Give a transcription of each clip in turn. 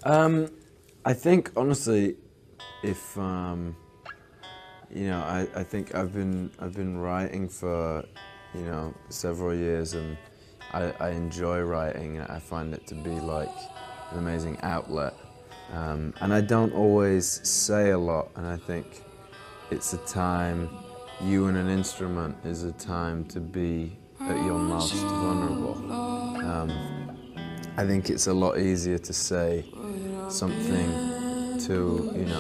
I think honestly, if I think I've been writing for several years, and I enjoy writing. I find it to be like an amazing outlet, and I don't always say a lot. And I think it's a time, you and an instrument is a time to be at your most vulnerable. I think it's a lot easier to say something to an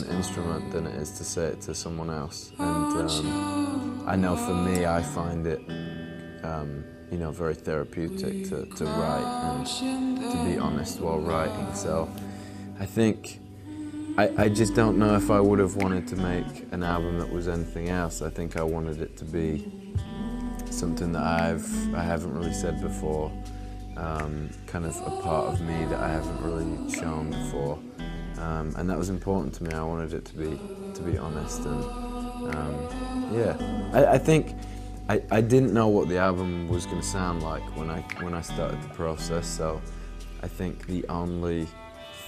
instrument than it is to say it to someone else. And I know for me, I find it very therapeutic to write and to be honest while writing. So I think I just don't know if I would have wanted to make an album that was anything else. I think I wanted it to be something that I haven't really said before, kind of a part of me that I haven't really shown before, and that was important to me. I wanted it to be honest, and I think I didn't know what the album was going to sound like when I started the process. So I think the only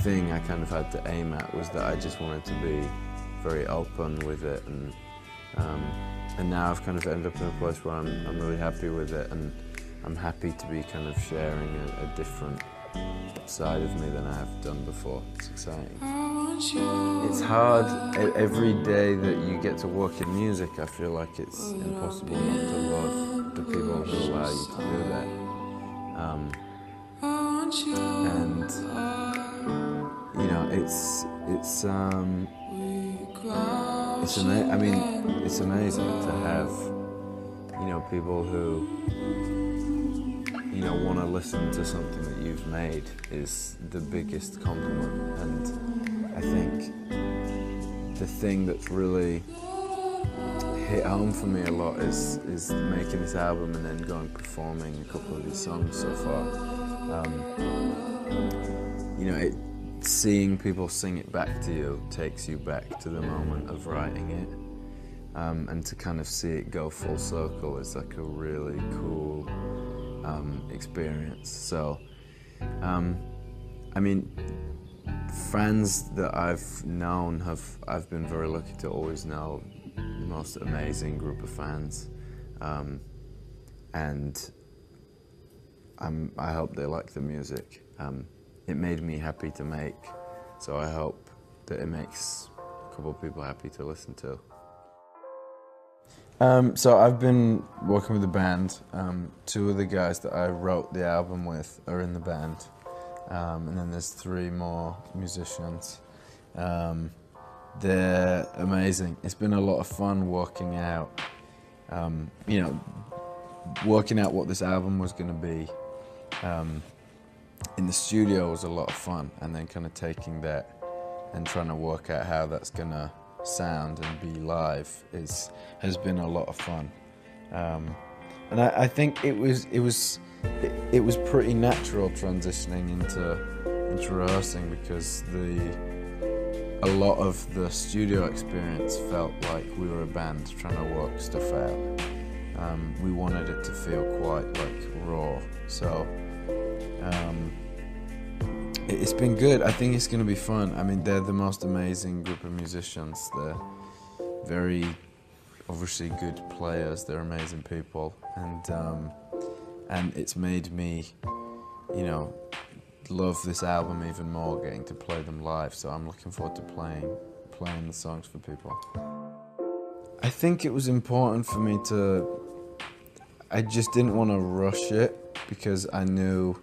thing I kind of had to aim at was that I just wanted to be very open with it, and now I've kind of ended up in a place where I'm really happy with it, and I'm happy to be kind of sharing a different side of me than I have done before. It's exciting. It's hard. Every day that you get to work in music, I feel like it's impossible not to love the people who allow you to do that. And it's amazing to have people who want to listen to something that you've made is the biggest compliment. And I think the thing that's really hit home for me a lot is making this album and then going performing a couple of these songs so far. Seeing people sing it back to you takes you back to the moment of writing it, and to kind of see it go full circle is like a really cool experience. So, fans that I've known I've been very lucky to always know the most amazing group of fans, and I hope they like the music. It made me happy to make, so I hope that it makes a couple of people happy to listen to. So I've been working with a band. Two of the guys that I wrote the album with are in the band, and then there's three more musicians. They're amazing. It's been a lot of fun working out what this album was going to be. In the studio was a lot of fun, and then kind of taking that and trying to work out how that's going to sound and be live has been a lot of fun. And I think it was pretty natural transitioning into rehearsing, because a lot of the studio experience felt like we were a band trying to work stuff out. We wanted it to feel quite like raw, so it's been good. I think it's going to be fun. I mean, they're the most amazing group of musicians. They're very obviously good players. They're amazing people, and it's made me love this album even more, getting to play them live. So I'm looking forward to playing the songs for people. I think it was important for me I just didn't want to rush it, because I knew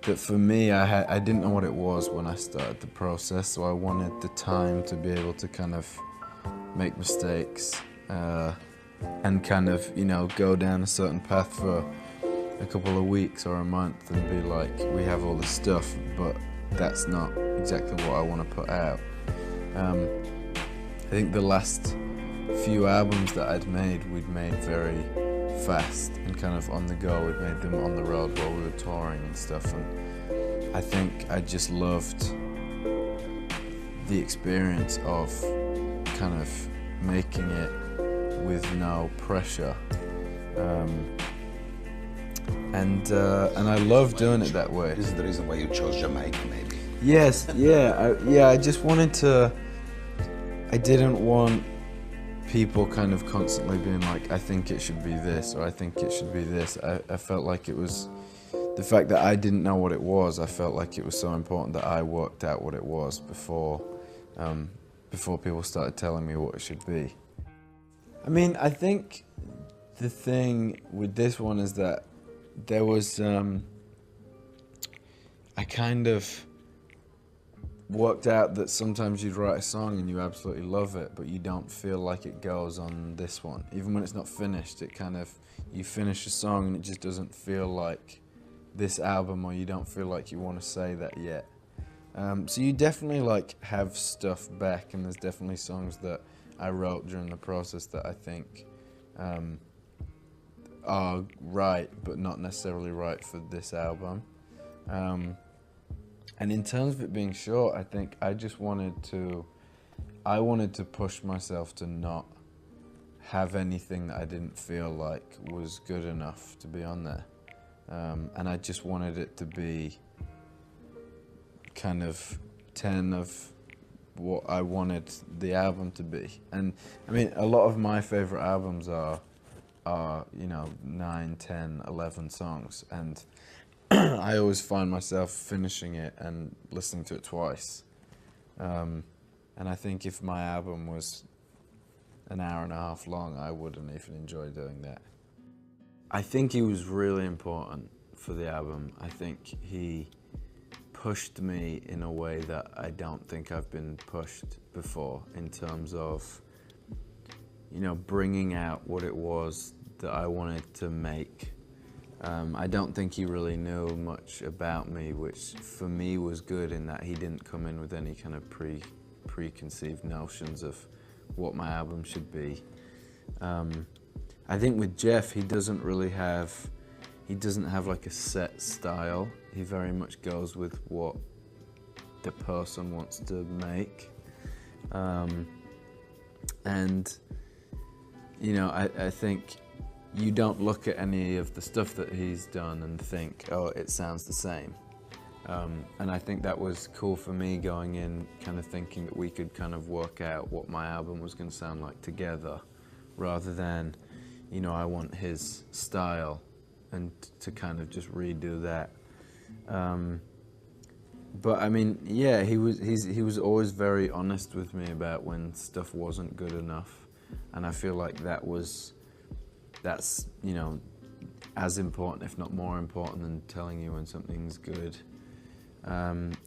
that for me, I didn't know what it was when I started the process, so I wanted the time to be able to kind of make mistakes, and kind of go down a certain path for a couple of weeks or a month and be like, we have all this stuff, but that's not exactly what I want to put out. I think the last few albums that we'd made very fast and kind of on the go. We'd made them on the road while we were touring and stuff, and I think I just loved the experience of kind of making it with no pressure, and I love doing it that way. This is the reason why you chose Jamaica, maybe? Yes, yeah, I just wanted to, I didn't want people kind of constantly being like, I think it should be this, or I think it should be this. I felt like it was, the fact that I didn't know what it was, I felt like it was so important that I worked out what it was before people started telling me what it should be. I mean, I think the thing with this one is that there was, I kind of worked out that sometimes you'd write a song and you absolutely love it, but you don't feel like it goes on this one. Even when it's not finished, it kind of, you finish a song and it just doesn't feel like this album, or you don't feel like you want to say that yet. So you definitely like have stuff back, and there's definitely songs that I wrote during the process that I think are right, but not necessarily right for this album. And in terms of it being short, I think I just wanted to push myself to not have anything that I didn't feel like was good enough to be on there. And I just wanted it to be kind of 10 of what I wanted the album to be. And I mean, a lot of my favorite albums are you know, 9, 10, 11 songs, and I always find myself finishing it and listening to it twice. And I think if my album was an hour and a half long, I wouldn't even enjoy doing that. I think he was really important for the album. I think he pushed me in a way that I don't think I've been pushed before, in terms of, you know, bringing out what it was that I wanted to make. I don't think he really knew much about me, which for me was good in that he didn't come in with any kind of preconceived notions of what my album should be. I think with Jeff, he doesn't have like a set style. He very much goes with what the person wants to make. And, you know, I think you don't look at any of the stuff that he's done and think, oh, it sounds the same. And I think that was cool for me going in, kind of thinking that we could kind of work out what my album was going to sound like together, rather than, you know, I want his style and to kind of just redo that. But I mean, yeah, he was always very honest with me about when stuff wasn't good enough, and I feel like that's, you know, as important, if not more important, than telling you when something's good.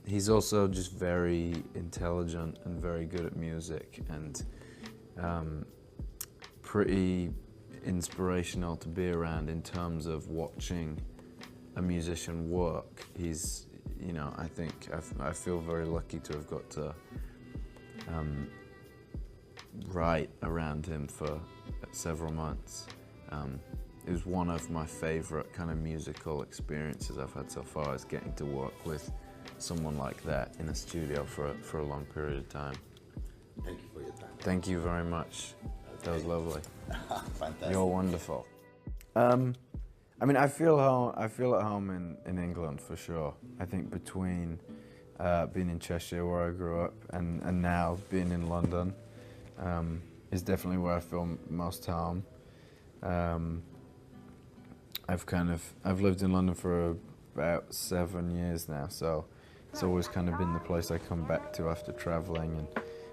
He's also just very intelligent and very good at music, and pretty inspirational to be around in terms of watching a musician work. He's, you know, I think I feel very lucky to have got to write around him for several months. It was one of my favorite kind of musical experiences I've had so far, is getting to work with someone like that in a studio for a long period of time. Thank you for your time. Thank you very much. Okay. That was lovely. Fantastic. You're wonderful. I mean, I feel at home in England for sure. I think between being in Cheshire, where I grew up, and now being in London, is definitely where I feel most home. I've lived in London for about 7 years now, so it's always kind of been the place I come back to after traveling, and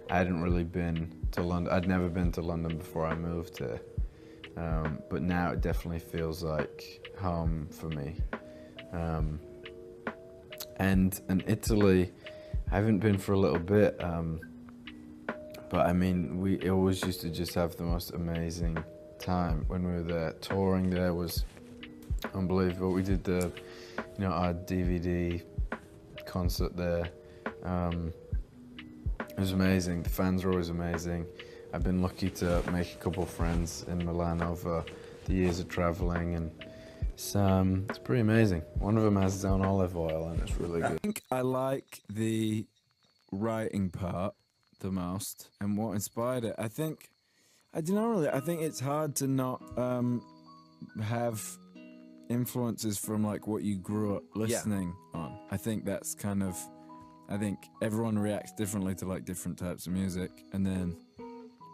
I hadn't really been to London. I'd never been to London before I moved here, but now it definitely feels like home for me. And Italy, I haven't been for a little bit, but I mean, we always used to just have the most amazing time when we were there. Touring there was unbelievable. We did our DVD concert there. It was amazing. The fans were always amazing. I've been lucky to make a couple of friends in Milan over the years of traveling, and it's pretty amazing. One of them has his own olive oil, and it's really good. I think I like the writing part the most, and what inspired it. I don't know really. I think it's hard to not have influences from like what you grew up listening on. I think that's kind of I think everyone reacts differently to like different types of music, and then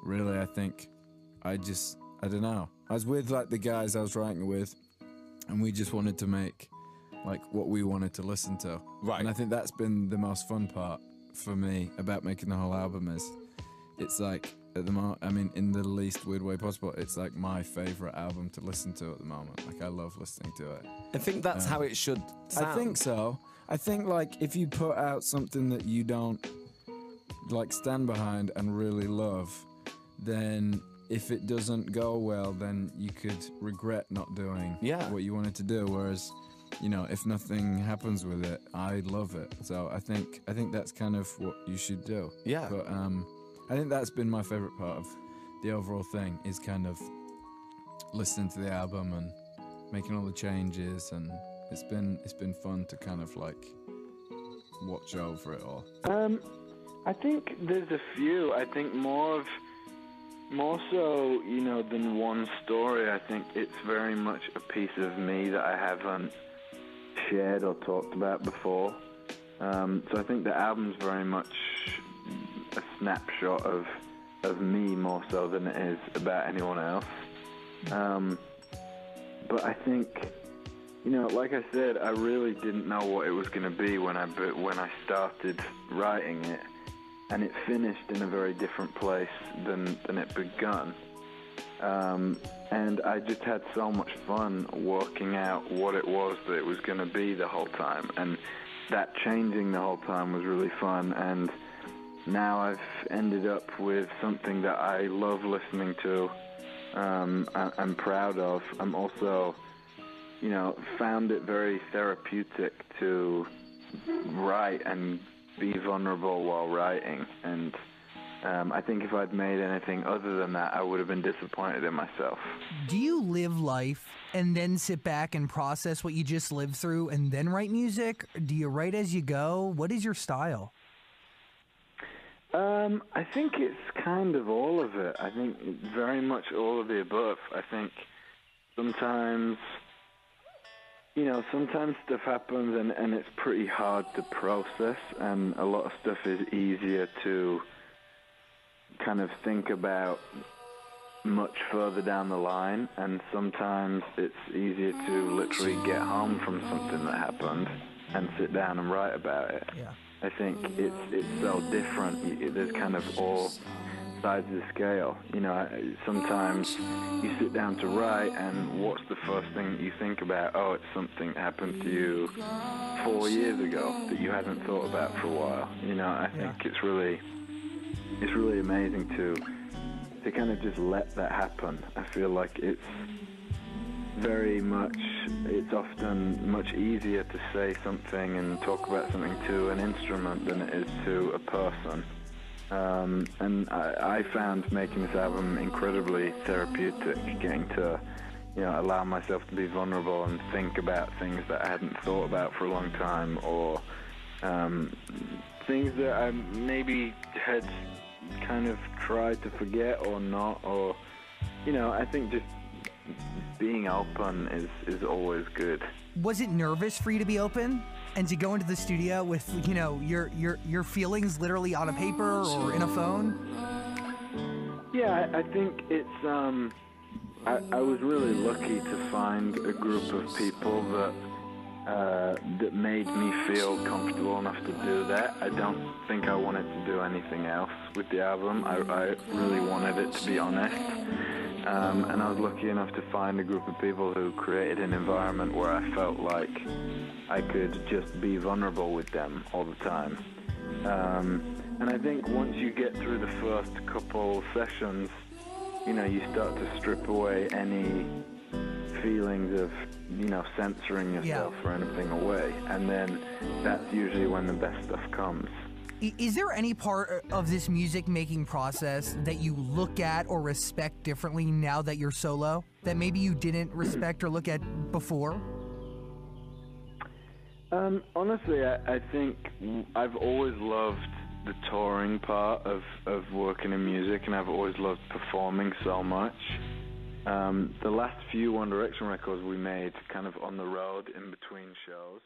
really I think I don't know. I was with like the guys I was writing with, and we just wanted to make like what we wanted to listen to. Right. And I think that's been the most fun part for me about making the whole album is it's like at the moment, I mean, in the least weird way possible, it's like my favorite album to listen to at the moment. Like I love listening to it. I think that's how it should sound. I think so. I think like if you put out something that you don't like stand behind and really love, then if it doesn't go well, then you could regret not doing what you wanted to do. Whereas, you know, if nothing happens with it, I love it. So I think that's kind of what you should do. Yeah. But I think that's been my favorite part of the overall thing is kind of listening to the album and making all the changes, and it's been fun to kind of like watch over it all. I think there's a few. I think more so, you know, than one story. I think it's very much a piece of me that I haven't shared or talked about before. So I think the album's very much a snapshot of me more so than it is about anyone else. But I think, you know, like I said, I really didn't know what it was going to be when I started writing it, and it finished in a very different place than it begun. And I just had so much fun working out what it was that it was going to be the whole time, and that changing the whole time was really fun. And now I've ended up with something that I love listening to. I'm proud of. I'm also, you know, found it very therapeutic to write and be vulnerable while writing. And I think if I'd made anything other than that, I would have been disappointed in myself. Do you live life and then sit back and process what you just lived through and then write music? Do you write as you go? What is your style? I think it's kind of all of it. I think very much all of the above. I think sometimes, you know, sometimes stuff happens and it's pretty hard to process, and a lot of stuff is easier to kind of think about much further down the line, and sometimes it's easier to literally get home from something that happened and sit down and write about it. Yeah. I think it's so different. There's kind of all sides of the scale. You know, sometimes you sit down to write, and what's the first thing that you think about? Oh, it's something that happened to you 4 years ago that you hadn't thought about for a while. You know, I think it's really amazing to kind of just let that happen. I feel like it's often much easier to say something and talk about something to an instrument than it is to a person. And I found making this album incredibly therapeutic, getting to, you know, allow myself to be vulnerable and think about things that I hadn't thought about for a long time, or things that I maybe had kind of tried to forget or not, or, you know, I think just being open is always good. Was it nervous for you to be open and to go into the studio with, you know, your feelings literally on a paper or in a phone? Yeah, I think it's I was really lucky to find a group of people that made me feel comfortable enough to do that. I don't think I wanted to do anything else with the album. I really wanted it to be honest. And I was lucky enough to find a group of people who created an environment where I felt like I could just be vulnerable with them all the time. And I think once you get through the first couple sessions, you know, you start to strip away any feelings of, you know, censoring yourself or anything away. And then that's usually when the best stuff comes. Is there any part of this music-making process that you look at or respect differently now that you're solo, that maybe you didn't respect or look at before? Honestly, I think I've always loved the touring part of working in music, and I've always loved performing so much. The last few One Direction records we made kind of on the road in between shows.